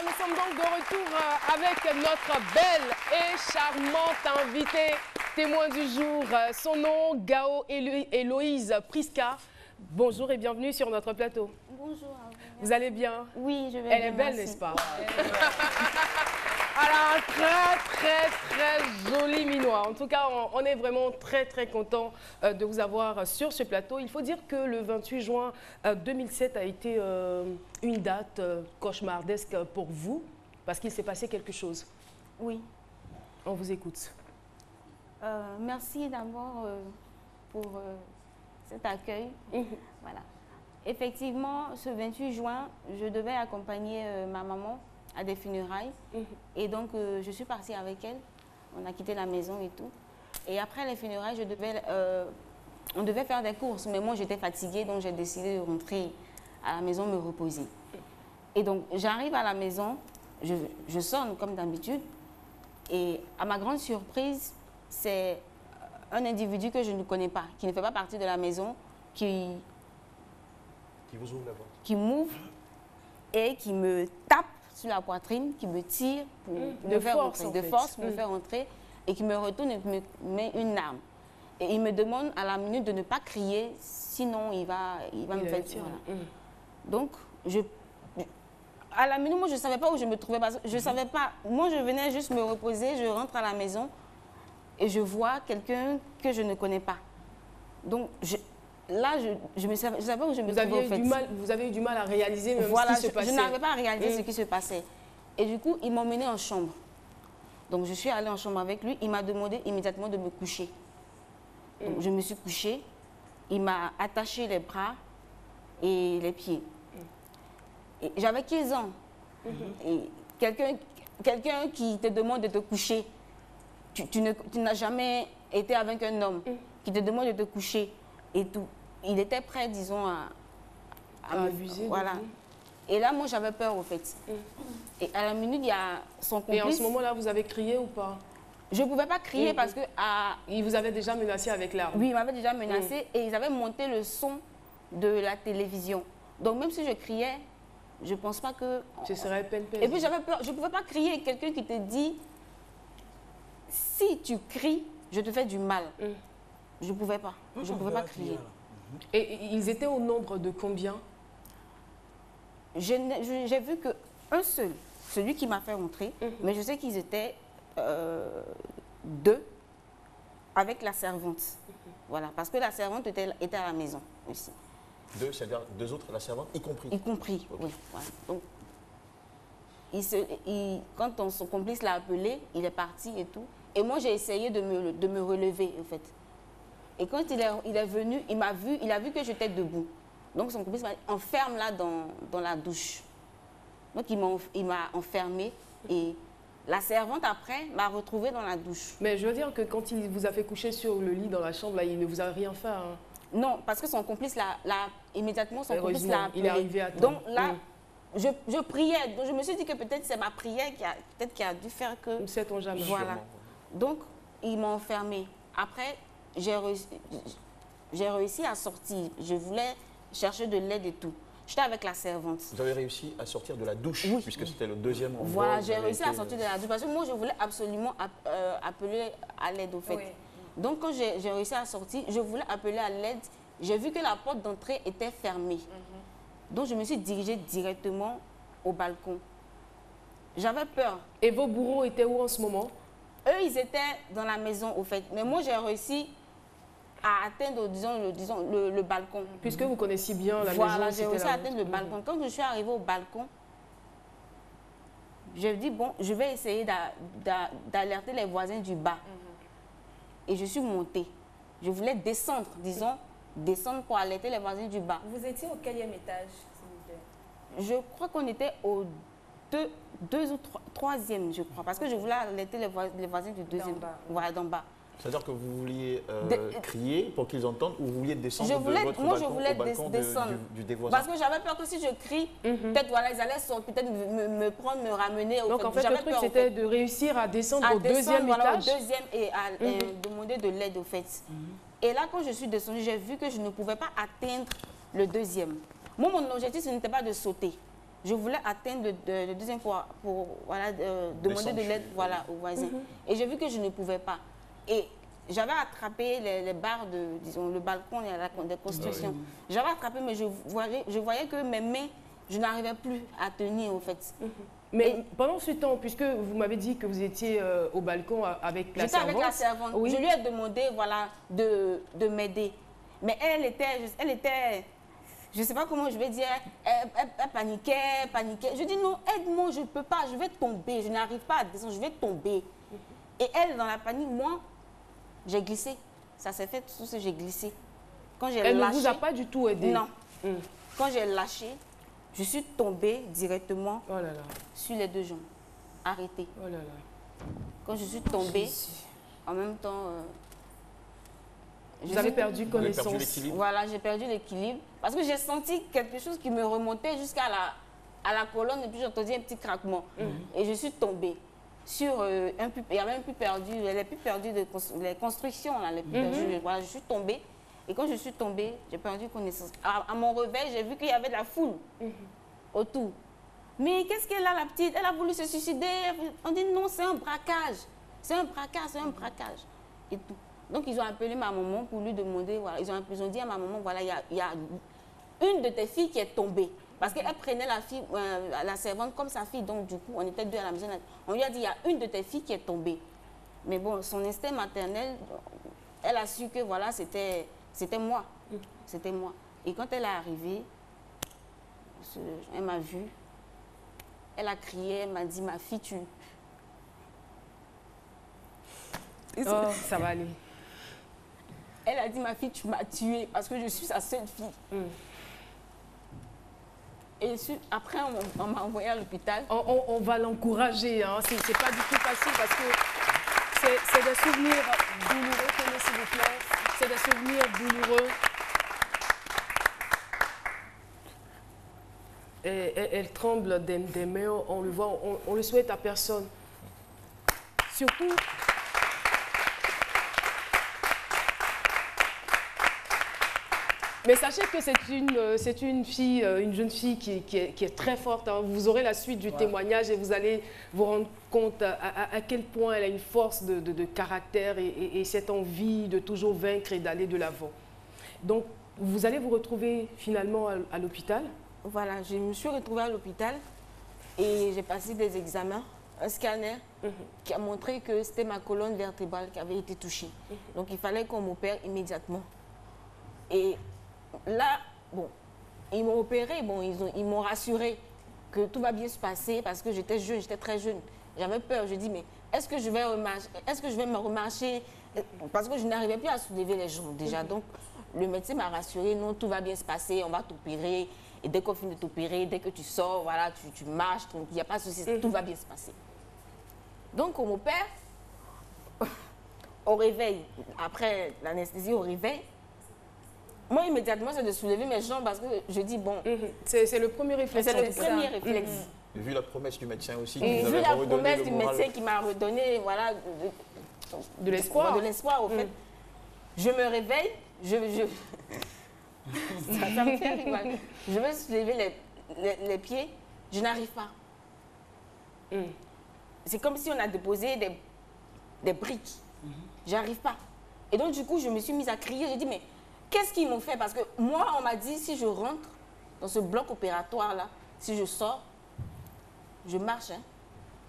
nous sommes donc de retour avec notre belle et charmante invitée, témoin du jour. Son nom, Gao Héloïse Prisca. Bonjour et bienvenue sur notre plateau. Bonjour à vous. Vous allez bien? Oui, je vais Elle bien, est belle, merci. n'est-ce pas? Elle a un très joli minois. En tout cas, on est vraiment très content de vous avoir sur ce plateau. Il faut dire que le 28 juin 2007 a été une date cauchemardesque pour vous, parce qu'il s'est passé quelque chose. Oui. On vous écoute. Merci d'abord pour cet accueil. Voilà. Effectivement, ce 28 juin, je devais accompagner ma maman à des funérailles. Et donc, je suis partie avec elle. On a quitté la maison et tout. Et après les funérailles, on devait faire des courses. Mais moi, j'étais fatiguée, donc j'ai décidé de rentrer à la maison me reposer. Et donc, j'arrive à la maison, je sonne comme d'habitude. Et à ma grande surprise, c'est un individu que je ne connais pas, qui ne fait pas partie de la maison, qui vous ouvre la porte, qui m'ouvre et qui me tape sur la poitrine, qui me tire pour me faire rentrer, de force, me faire rentrer, et qui me retourne et me met une arme. Et il me demande à la minute de ne pas crier, sinon il va me faire tirer. Voilà. Donc, à la minute, moi, je ne savais pas où je me trouvais. Parce que je savais pas. Moi, je venais juste me reposer, je rentre à la maison et je vois quelqu'un que je ne connais pas. Donc, là, je ne savais pas où je me trouvais, en fait. Vous avez eu du mal à réaliser même voilà, ce qui se passait. Je n'arrivais pas à réaliser ce qui se passait. Et du coup, il m'a emmené en chambre. Donc, je suis allée en chambre avec lui. Il m'a demandé immédiatement de me coucher. Donc, je me suis couchée. Il m'a attaché les bras et les pieds. J'avais 15 ans. Et quelqu'un qui te demande de te coucher, tu n'as jamais été avec un homme qui te demande de te coucher et tout. Il était prêt, disons, à abuser. Voilà. Et là, moi, j'avais peur, au fait. Et à la minute, il y a son complice. Et en ce moment-là, vous avez crié ou pas? Je ne pouvais pas crier parce que... Il vous avait déjà menacé avec l'arme? Oui, il m'avait déjà menacé et ils avaient monté le son de la télévision. Donc, même si je criais, je ne pense pas que... Ce serait peine-peine. Et puis, j'avais peur. Je ne pouvais pas crier. Quelqu'un qui te dit, si tu cries, je te fais du mal. Je ne pouvais pas. Je ne pouvais pas crier. Et ils étaient au nombre de combien? J'ai vu qu'un seul, celui qui m'a fait rentrer, mais je sais qu'ils étaient 2 avec la servante. Voilà, parce que la servante était à la maison aussi. 2, c'est-à-dire 2 autres, la servante, y compris? Y compris, okay. Oui. Voilà. Donc, quand son complice l'a appelé, il est parti et tout. Et moi, j'ai essayé de me relever, en fait. Et quand il est venu, il m'a vu, il a vu que j'étais debout. Donc, son complice m'a dit, enferme-la dans la douche. Donc, il m'a enfermée et la servante, après, m'a retrouvée dans la douche. Mais je veux dire que quand il vous a fait coucher sur le lit dans la chambre, là, il ne vous a rien fait, hein? Non, parce que son complice immédiatement, son complice l'a appelé. Il est arrivé à temps. Donc là, je priais. Donc je me suis dit que peut-être c'est ma prière qui a dû faire que... Ne sait-on jamais. Voilà. Donc, ils m'ont enfermée. Après, j'ai réussi à sortir. Je voulais chercher de l'aide et tout. J'étais avec la servante. Vous avez réussi à sortir de la douche, oui, puisque c'était le deuxième endroit. Voilà, j'ai réussi à sortir de la douche parce que moi, je voulais absolument appeler à l'aide, au fait. Oui. Donc, quand j'ai réussi à sortir, je voulais appeler à l'aide. J'ai vu que la porte d'entrée était fermée. Donc, je me suis dirigée directement au balcon. J'avais peur. Et vos bourreaux étaient où en ce moment? Eux, ils étaient dans la maison, au fait. Mais moi, j'ai réussi à atteindre, disons, le balcon. Puisque vous connaissiez bien la maison. Voilà, j'ai réussi à atteindre le balcon. Quand je suis arrivée au balcon, je me dis, bon, je vais essayer d'alerter les voisins du bas. Et je suis montée. Je voulais descendre, disons, descendre pour alerter les voisins du bas. Vous étiez au quatrième étage, s'il vous plaît? Je crois qu'on était au 2 ou 3e, je crois. Parce que je voulais alerter les voisins du 2e. Voilà, d'en bas. C'est-à-dire que vous vouliez crier pour qu'ils entendent ou vous vouliez descendre de votre balcon au balcon du dévoisin? Parce que j'avais peur que si je crie, peut-être voilà, ils allaient peut-être me prendre, me ramener. Donc en fait, le truc, c'était de réussir à descendre au deuxième étage. Au deuxième et à demander de l'aide, au fait. Et là, quand je suis descendue, j'ai vu que je ne pouvais pas atteindre le deuxième. Moi, mon objectif, ce n'était pas de sauter. je voulais atteindre le deuxième fois pour voilà, demander de l'aide voilà, aux voisins. Et j'ai vu que je ne pouvais pas. Et j'avais attrapé les barres de, disons, le balcon et des constructions. J'avais attrapé, mais je voyais que mes mains, je n'arrivais plus à tenir, en fait. Mais pendant ce temps, puisque vous m'avez dit que vous étiez au balcon avec la servante. J'étais avec la servante. Oui. Je lui ai demandé voilà, de m'aider. Mais elle était, je ne sais pas comment je vais dire, elle paniquait. Je dis non, aide-moi, je ne peux pas, je vais tomber, je n'arrive pas à descendre, je vais tomber. Et elle, dans la panique, moi, j'ai glissé. Ça s'est fait tout ça, j'ai glissé. Quand j'ai lâché, elle ne vous a pas du tout aidé? Non. Quand j'ai lâché, je suis tombée directement sur les deux jambes, arrêtée. Oh là là. Quand je suis tombée, en même temps... vous avez perdu connaissance. Voilà, j'ai perdu l'équilibre. Parce que j'ai senti quelque chose qui me remontait jusqu'à la colonne et puis j'ai entendu un petit craquement. Et je suis tombée sur un puits. Il y avait un puits perdu, les puits perdus, les constructions, là, les puits perdus. Voilà, je suis tombée. Et quand je suis tombée, j'ai perdu connaissance. À mon réveil, j'ai vu qu'il y avait de la foule autour. Mais qu'est-ce qu'elle a, la petite? Elle a voulu se suicider. On dit non, c'est un braquage. C'est un braquage, c'est un braquage. Et tout. Donc, ils ont appelé ma maman pour lui demander, voilà, ils ont dit à ma maman, voilà, il y a une de tes filles qui est tombée. Parce qu'elle prenait la fille, la servante comme sa fille, donc du coup, on était deux à la maison. On lui a dit, il y a une de tes filles qui est tombée. Mais bon, son instinct maternel, elle a su que, voilà, c'était moi. C'était moi. Et quand elle est arrivée, elle m'a vue, elle a crié, elle m'a dit, ma fille, tu... Oh, ça va aller. Elle a dit, ma fille, tu m'as tuée parce que je suis sa seule fille. Et après, on m'a envoyé à l'hôpital. On va l'encourager. Hein. C'est pas du tout facile parce que c'est des souvenirs douloureux, tenez s'il vous plaît. C'est des souvenirs douloureux. Et elle tremble des mains, on le voit, on le souhaite à personne. Surtout... Mais sachez que c'est une fille, une jeune fille qui est très forte. Hein. Vous aurez la suite du témoignage et vous allez vous rendre compte à quel point elle a une force de caractère et cette envie de toujours vaincre et d'aller de l'avant. Donc, vous allez vous retrouver finalement à l'hôpital? Voilà, je me suis retrouvée à l'hôpital et j'ai passé des examens, un scanner qui a montré que c'était ma colonne vertébrale qui avait été touchée. Donc, il fallait qu'on m'opère immédiatement. Et là, bon, ils m'ont opéré, bon, ils m'ont rassuré que tout va bien se passer parce que j'étais jeune, j'étais très jeune. J'avais peur, je dis, mais est-ce que je vais me remarcher? Parce que je n'arrivais plus à soulever les jambes déjà. Donc, le médecin m'a rassuré, non, tout va bien se passer, on va t'opérer. Et dès qu'on finit de t'opérer, dès que tu sors, voilà, tu marches, il n'y a pas de souci, tout va bien se passer. Donc, on m'opère, au réveil, après l'anesthésie, au réveil, moi, immédiatement, c'est de soulever mes jambes parce que je dis, bon... C'est le premier réflexe. C'est le premier réflexe. Vu la promesse du médecin aussi. Et vu la promesse du médecin qui m'a redonné, voilà... De l'espoir. De l'espoir, au fait. Je me réveille, ça me fait rire. Je veux soulever les pieds, je n'arrive pas. C'est comme si on a déposé des briques. J'arrive pas. Et donc, du coup, je me suis mise à crier. J'ai dit, mais... Qu'est-ce qu'ils m'ont fait? Parce que moi, on m'a dit, si je rentre dans ce bloc opératoire-là, si je sors, je marche, hein,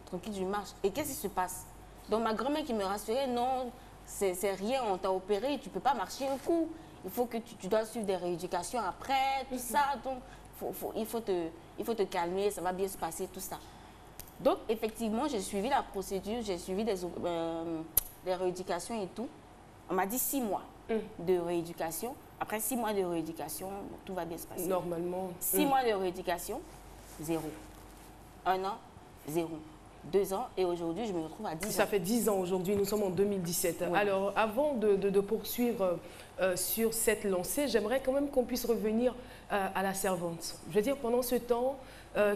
tranquille, je marche. Et qu'est-ce qui se passe? Donc, ma grand-mère qui me rassurait, non, c'est rien, on t'a opéré, tu ne peux pas marcher un coup. Il faut que tu dois suivre des rééducations après, tout ça. Donc, il faut te calmer, ça va bien se passer, tout ça. Donc, effectivement, j'ai suivi la procédure, j'ai suivi des rééducations et tout. On m'a dit 6 mois. De rééducation. Après 6 mois de rééducation, tout va bien se passer. Normalement. 6 mois de rééducation, 0. 1 an, 0. 2 ans, et aujourd'hui, je me retrouve à 10 ans. Ça fait 10 ans aujourd'hui, nous sommes en 2017. Ouais. Alors, avant de poursuivre sur cette lancée, j'aimerais quand même qu'on puisse revenir à la servante. Je veux dire, pendant ce temps,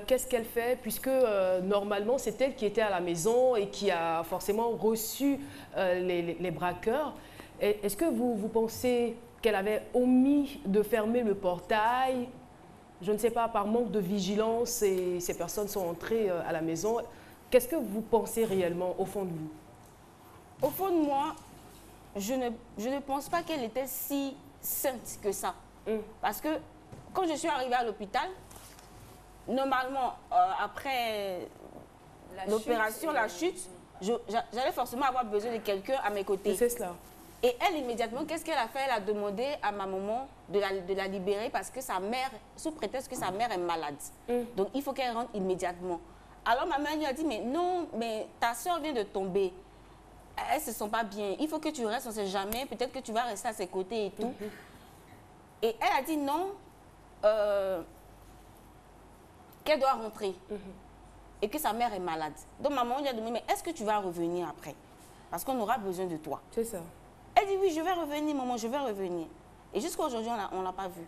qu'est-ce qu'elle fait? Puisque normalement, c'est elle qui était à la maison et qui a forcément reçu les braqueurs. Est-ce que vous pensez qu'elle avait omis de fermer le portail? je ne sais pas, par manque de vigilance, et ces personnes sont entrées à la maison. Qu'est-ce que vous pensez réellement au fond de vous? Au fond de moi, je ne pense pas qu'elle était si sainte que ça. Parce que quand je suis arrivée à l'hôpital, normalement, après l'opération, la chute, j'allais forcément avoir besoin de quelqu'un à mes côtés. C'est cela. Et elle, immédiatement, qu'est-ce qu'elle a fait? Elle a demandé à ma maman de la libérer parce que sa mère, sous prétexte que sa mère est malade. Donc, il faut qu'elle rentre immédiatement. Alors, ma mère lui a dit, mais non, mais ta soeur vient de tomber. Elles ne se sent pas bien. Il faut que tu restes, on ne sait jamais. Peut-être que tu vas rester à ses côtés et tout. Et elle a dit non, qu'elle doit rentrer. Et que sa mère est malade. Donc, maman lui a demandé, mais est-ce que tu vas revenir après? Parce qu'on aura besoin de toi. C'est ça. Elle dit, oui, je vais revenir, maman, je vais revenir. Et jusqu'à aujourd'hui, on ne l'a pas vu.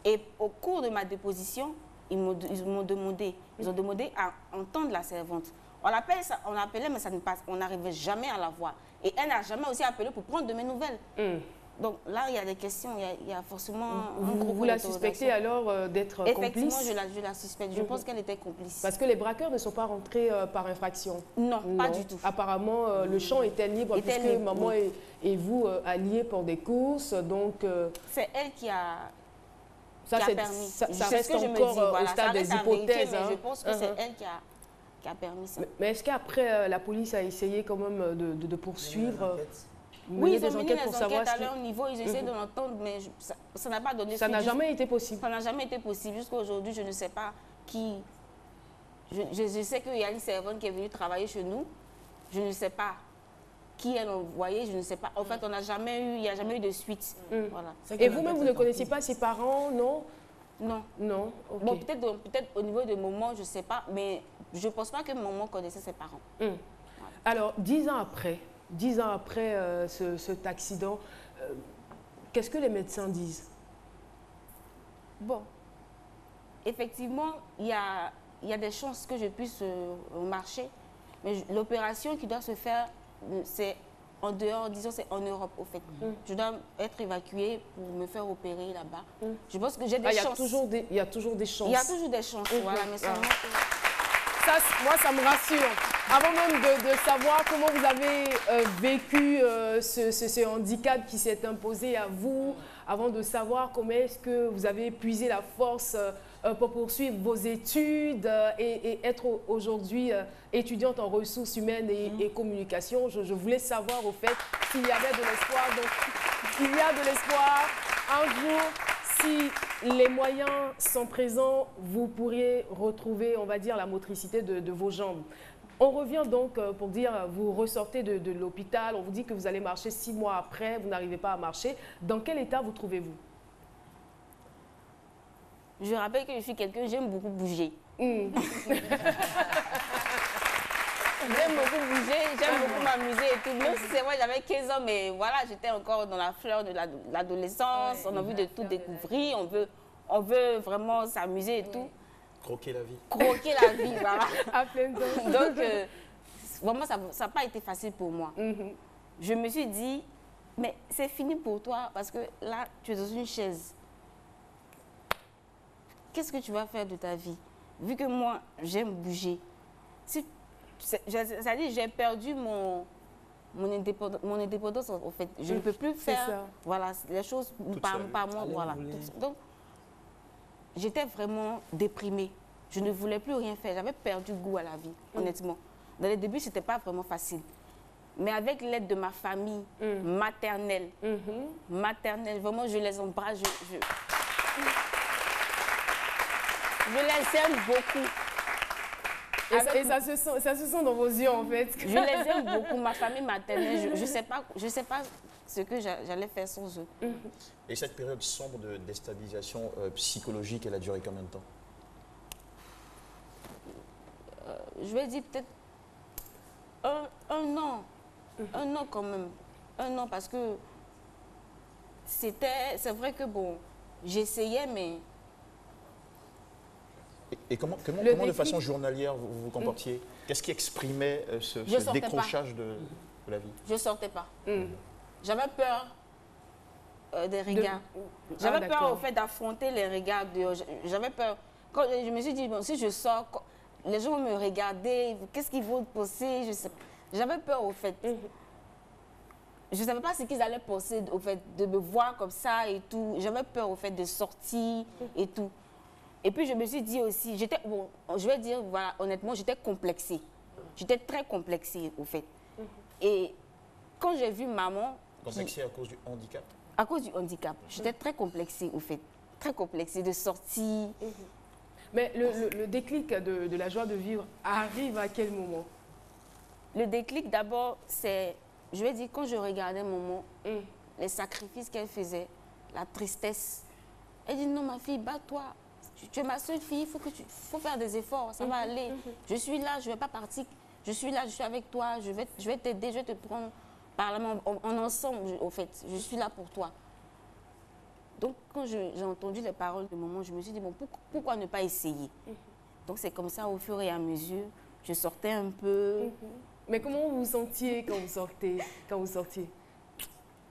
Et au cours de ma déposition, ils ont demandé à entendre la servante. On l'appelait, mais ça ne passe, on n'arrivait jamais à la voir. Et elle n'a jamais aussi appelé pour prendre de mes nouvelles. Donc là, il y a des questions, il y a forcément Vous la suspectez alors d'être complice? Effectivement, je la suspecte. Je pense qu'elle était complice. Parce que les braqueurs ne sont pas rentrés par infraction? Non, pas du tout. Apparemment, le champ était libre puisque maman et vous alliés pour des courses. Donc, c'est elle qui a... Ça reste encore au stade des hypothèses. Mais je pense que c'est elle qui a permis ça. Mais est-ce qu'après, la police a essayé quand même de poursuivre? Oui, ils ont mené les enquêtes à leur niveau, ils essaient de l'entendre, mais ça n'a pas donné suite. Ça n'a jamais été possible? Ça n'a jamais été possible. Jusqu'à aujourd'hui, je ne sais pas qui... Je sais qu'il y a une servante qui est venue travailler chez nous. Je ne sais pas qui elle a envoyé, je ne sais pas. En fait, il n'y a jamais eu de suite. Voilà. Et vous-même, vous ne connaissiez pas ses parents, non? Non. Non, okay. Bon, peut-être au niveau de maman, je ne sais pas, mais je ne pense pas que maman connaissait ses parents. Voilà. Alors, 10 ans après cet accident, qu'est-ce que les médecins disent? Bon, effectivement, il y a des chances que je puisse marcher, mais l'opération qui doit se faire, c'est en dehors, disons, c'est en Europe, au fait. Je dois être évacuée pour me faire opérer là-bas. Je pense que j'ai des chances. Il y a toujours des chances. Il y a toujours des chances, voilà, mais seulement ça, moi, ça me rassure. Avant même de savoir comment vous avez vécu ce handicap qui s'est imposé à vous, avant de savoir comment est-ce que vous avez épuisé la force pour poursuivre vos études et être aujourd'hui étudiante en ressources humaines et communication, je voulais savoir au fait s'il y avait de l'espoir. Donc, il y a de l'espoir. Un jour, si les moyens sont présents, vous pourriez retrouver, on va dire, la motricité de vos jambes. On revient donc pour dire, vous ressortez de l'hôpital, on vous dit que vous allez marcher 6 mois après, vous n'arrivez pas à marcher. Dans quel état vous trouvez-vous? Je rappelle que je suis quelqu'un, j'aime beaucoup bouger. J'aime beaucoup bouger, j'aime beaucoup m'amuser et tout. Même si c'est vrai, j'avais 15 ans, mais voilà, j'étais encore dans la fleur de l'adolescence. On a envie de tout découvrir, on veut vraiment s'amuser et tout. Croquer la vie. Croquer la vie, voilà. À plein temps. Donc, vraiment, ça n'a pas été facile pour moi. Je me suis dit, mais c'est fini pour toi parce que là, tu es dans une chaise. Qu'est-ce que tu vas faire de ta vie? Vu que moi, j'aime bouger. C'est-à-dire, j'ai perdu mon indépendance, en fait. Je ne peux plus faire voilà, les choses par moi. Voilà. Donc, j'étais vraiment déprimée. Je ne voulais plus rien faire. J'avais perdu goût à la vie, honnêtement. Dans les débuts, ce n'était pas vraiment facile. Mais avec l'aide de ma famille maternelle, vraiment, je les embrasse. Je les aime beaucoup. Et ça se sent dans vos yeux, en fait. Je les aime beaucoup. Ma famille maternelle, je ne sais pas ce que j'allais faire sans eux. Et cette période sombre de déstabilisation psychologique, elle a duré combien de temps? Je vais dire peut-être un an. Un an quand même. Un an parce que c'est vrai que bon, j'essayais, mais... Et comment de façon journalière vous vous comportiez? Qu'est-ce qui exprimait ce décrochage de la vie? Je ne sortais pas. J'avais peur des regards. J'avais peur, au fait, d'affronter les regards. J'avais peur. Quand je me suis dit, bon, si je sors, les gens vont me regarder, qu'est-ce qu'ils vont penser, je sais pas. J'avais peur, au fait. Je ne savais pas ce qu'ils allaient penser, au fait, de me voir comme ça et tout. J'avais peur, au fait, de sortir et tout. Et puis, je me suis dit aussi, bon, je vais dire, voilà, honnêtement, j'étais complexée. J'étais très complexée, au fait. Et quand j'ai vu maman... Complexée à cause du handicap? À cause du handicap. J'étais très complexée, au fait. Très complexée de sortir. Mais le déclic de la joie de vivre arrive à quel moment? Le déclic, d'abord, c'est, je vais dire, quand je regardais maman, les sacrifices qu'elle faisait, la tristesse. Elle dit, non, ma fille, bats-toi. Tu es ma seule fille, il faut faire des efforts, ça va aller. Je suis là, je ne vais pas partir. Je suis là, je suis avec toi, je vais t'aider, je vais te prendre par la main, en ensemble, au fait. Je suis là pour toi. Donc, quand j'ai entendu les paroles de maman, je me suis dit, bon, pourquoi ne pas essayer? Donc, c'est comme ça, au fur et à mesure, je sortais un peu. Mais comment vous vous sentiez quand vous sortiez?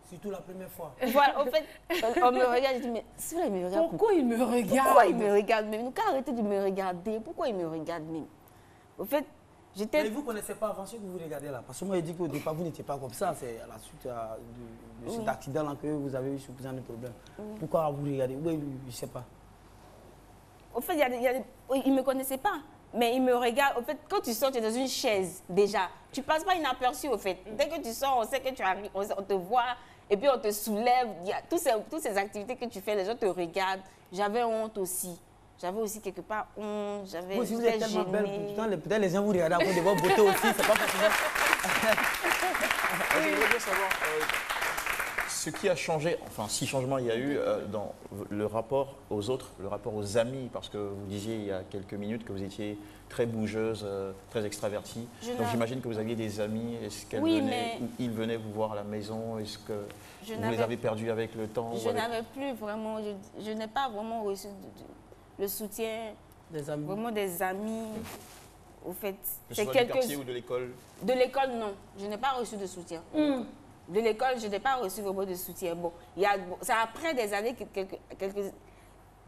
Surtout la première fois. Voilà, en fait, on me regarde, je dis, mais si il me regarde, pourquoi il me regarde? Pourquoi il me regarde même? Nous, arrêtez de me regarder. Pourquoi il me regarde même? Au fait, j'étais... Mais vous ne connaissez pas avant ce que vous regardez là. Parce que moi, je dis qu'au départ, vous n'étiez pas comme ça. C'est à la suite de cet accident-là que vous avez eu ce de problème. Pourquoi vous regardez? Oui, je ne sais pas. Au fait, il ne me connaissait pas. Mais il me regarde. Au fait, quand tu sors, tu es dans une chaise déjà. Tu ne passes pas inaperçu, au fait. Dès que tu sors, on sait que tu arrives, on te voit. Et puis on te soulève. Il y a toutes ces activités que tu fais, les gens te regardent. J'avais honte aussi. J'avais aussi quelque part honte. J'avais vous êtes tellement belle. Peut-être les gens vous regardent à cause de votre beauté aussi. C'est pas forcément. Je voudrais bien savoir ce qui a changé, enfin si changement il y a eu dans le rapport aux autres, le rapport aux amis, parce que vous disiez il y a quelques minutes que vous étiez très bougeuse, très extravertie. Donc j'imagine que vous aviez des amis. Est-ce qu'elles venaient, ou ils venaient vous voir à la maison? Est-ce que vous les avez perdus avec le temps? Je n'avais plus vraiment, je n'ai pas vraiment reçu le soutien des amis. Vraiment des amis. Au fait, c'est du quartier ou de l'école? De l'école, non. Je n'ai pas reçu de soutien. De l'école, je n'ai pas reçu vraiment de soutien. Bon, c'est après des années,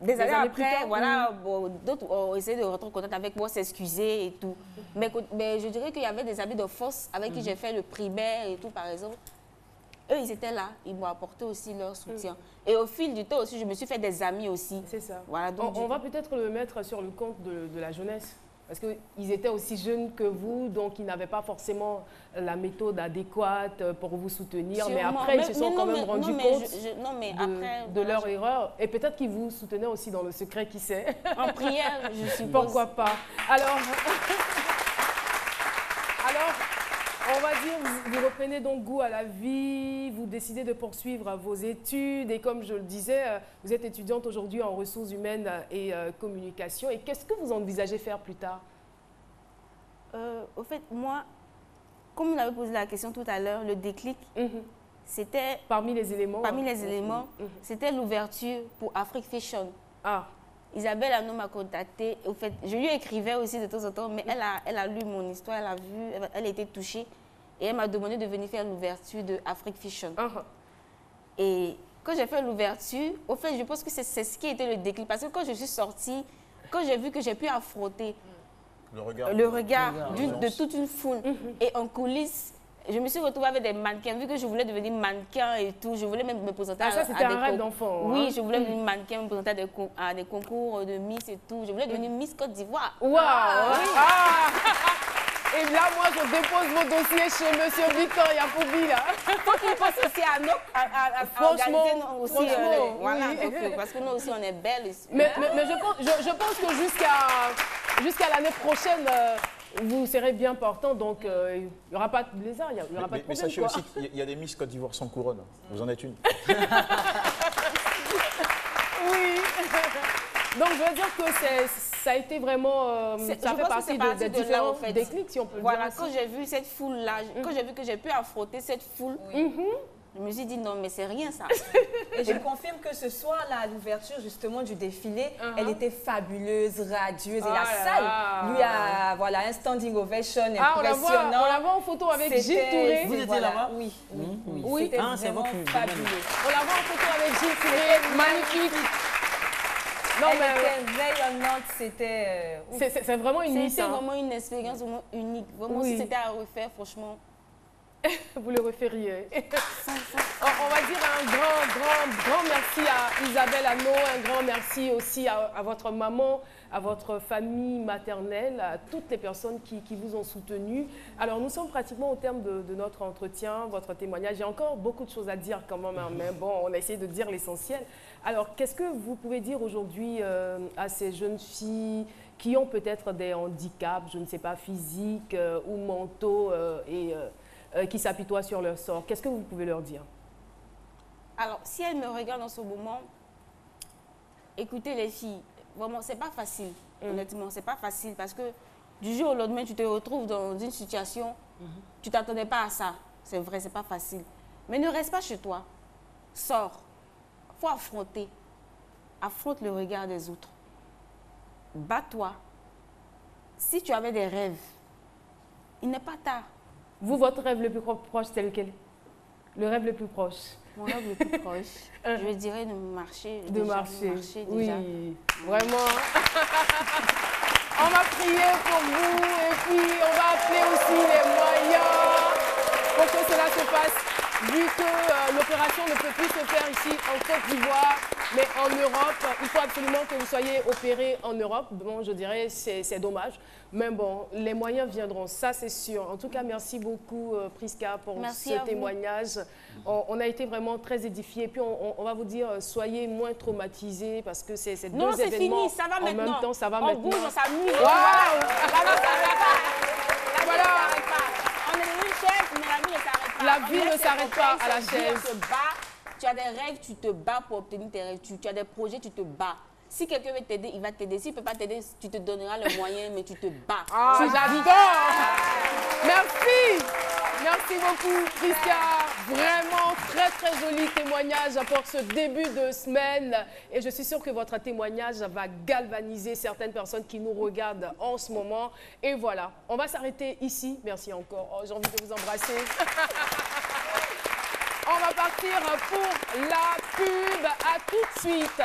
des années après, voilà, bon, d'autres ont essayé de rentrer en contact avec moi, s'excuser et tout. Mais je dirais qu'il y avait des amis de force avec qui j'ai fait le primaire et tout, par exemple. Eux, ils étaient là, ils m'ont apporté aussi leur soutien. Et au fil du temps aussi, je me suis fait des amis aussi. C'est ça. Voilà, donc on va peut-être le mettre sur le compte de la jeunesse. Parce qu'ils étaient aussi jeunes que vous, donc ils n'avaient pas forcément la méthode adéquate pour vous soutenir. Sûrement. Mais après, ils se sont quand même rendus compte de leur erreur. Et peut-être qu'ils vous soutenaient aussi dans le secret, qui sait. En prière, je suppose. Pourquoi pas. Alors, on va dire, vous reprenez donc goût à la vie, vous décidez de poursuivre vos études et comme je le disais, vous êtes étudiante aujourd'hui en ressources humaines et communication. Et qu'est-ce que vous envisagez faire plus tard? Au fait, moi, comme vous m'avez posé la question tout à l'heure, le déclic, c'était... Parmi les éléments? Parmi les éléments, c'était l'ouverture pour Afrique Fashion. Ah. Isabelle Anou m'a contactée. Au fait, je lui écrivais aussi de temps en temps, mais elle a lu mon histoire, elle a vu, elle a été touchée. Et elle m'a demandé de venir faire l'ouverture de Afrique Fashion. Et quand j'ai fait l'ouverture, au fait, je pense que c'est ce qui était le déclic. Parce que quand je suis sortie, quand j'ai vu que j'ai pu affronter le regard de toute une foule, et en coulisses, je me suis retrouvée avec des mannequins. Vu que je voulais devenir mannequin et tout, je voulais même me présenter à des concours. Ça, c'était un rêve d'enfant. Oui, je voulais devenir mannequin, me présenter à des concours de Miss et tout. Je voulais devenir Miss Côte d'Ivoire. Waouh! Et là, moi, je dépose mon dossier chez M. Victor Yacoubi, là. Faut qu'il pense aussi à nous, franchement, aussi, voilà, parce que nous aussi, on est belles. Mais je pense que jusqu'à l'année prochaine, vous serez bien portant, donc il n'y aura pas de blizzard, il n'y aura pas de problème. Mais sachez aussi qu'il y a des Miss Côte d'Ivoire sans couronne. Vous en êtes une. Oui. Donc, je veux dire que ça a été vraiment... ça fait partie des différents déclics, si on peut le dire. Voilà, quand j'ai vu cette foule-là, quand j'ai vu que j'ai pu affronter cette foule, Je me suis dit, non, mais c'est rien ça. Et je confirme que ce soir-là, à l'ouverture justement du défilé, elle était fabuleuse, radieuse. Et la salle lui a voilà, un standing ovation impressionnant. On la voit en photo avec Gilles Touré. Vous étiez là-bas? Oui, oui, oui. Oui. C'était c'est vraiment votre fabuleux. On la voit en photo avec Gilles Touré. Magnifique. Non, Elle mais était rayonnante, c'était... c'est vraiment une nuit, C'était ça. vraiment une expérience vraiment unique. Vraiment, Oui. si c'était à refaire, franchement. Vous le referiez. On va dire un grand merci à Isabelle Hanno, un grand merci aussi à votre maman, à votre famille maternelle, à toutes les personnes qui vous ont soutenu. Alors, nous sommes pratiquement au terme de notre entretien, votre témoignage. Il y a encore beaucoup de choses à dire quand même, hein, mais bon, on a essayé de dire l'essentiel. Alors, qu'est-ce que vous pouvez dire aujourd'hui à ces jeunes filles qui ont peut-être des handicaps, je ne sais pas, physiques ou mentaux qui s'apitoient sur leur sort? Qu'est-ce que vous pouvez leur dire? Alors, si elles me regardent en ce moment, écoutez les filles, vraiment, c'est pas facile. Honnêtement, c'est pas facile parce que du jour au lendemain, tu te retrouves dans une situation, tu t'attendais pas à ça. C'est vrai, c'est pas facile. Mais ne reste pas chez toi. Sors. Faut affronter. Affronte le regard des autres. Bats-toi. Si tu avais des rêves, il n'est pas tard. Vous, votre rêve le plus proche, c'est lequel? Le rêve le plus proche? Mon rêve le plus proche, je dirais de marcher. De déjà, marcher. déjà. Oui, vraiment. On va prier pour vous et puis on va appeler aussi les moyens pour que cela se passe. Vu que l'opération ne peut plus se faire ici en Côte d'Ivoire, mais en Europe, il faut absolument que vous soyez opéré en Europe. Bon, je dirais c'est dommage. Mais bon, les moyens viendront, ça c'est sûr. En tout cas, merci beaucoup Prisca pour ce témoignage. On a été vraiment très édifiés. Puis on va vous dire, soyez moins traumatisés parce que c'est deux événements. Non, c'est fini, ça va maintenant. En même temps, ça va on maintenant. Bouge, on s'amuse. Waouh! Voilà. On est une chaise, mais la vie ne s'arrête pas. La vie ne s'arrête pas à la chaise. Tu te bats, tu as des rêves, tu te bats pour obtenir tes rêves. Tu as des projets, tu te bats. Si quelqu'un veut t'aider, il va t'aider. S'il ne peut pas t'aider, tu te donneras le moyen, mais tu te bats. Ah, j'adore! Merci! Merci beaucoup, Prisca. Vraiment très joli témoignage pour ce début de semaine. Et je suis sûre que votre témoignage va galvaniser certaines personnes qui nous regardent en ce moment. Et voilà, on va s'arrêter ici. Merci encore. Oh, j'ai envie de vous embrasser. On va partir pour la pub. À tout de suite.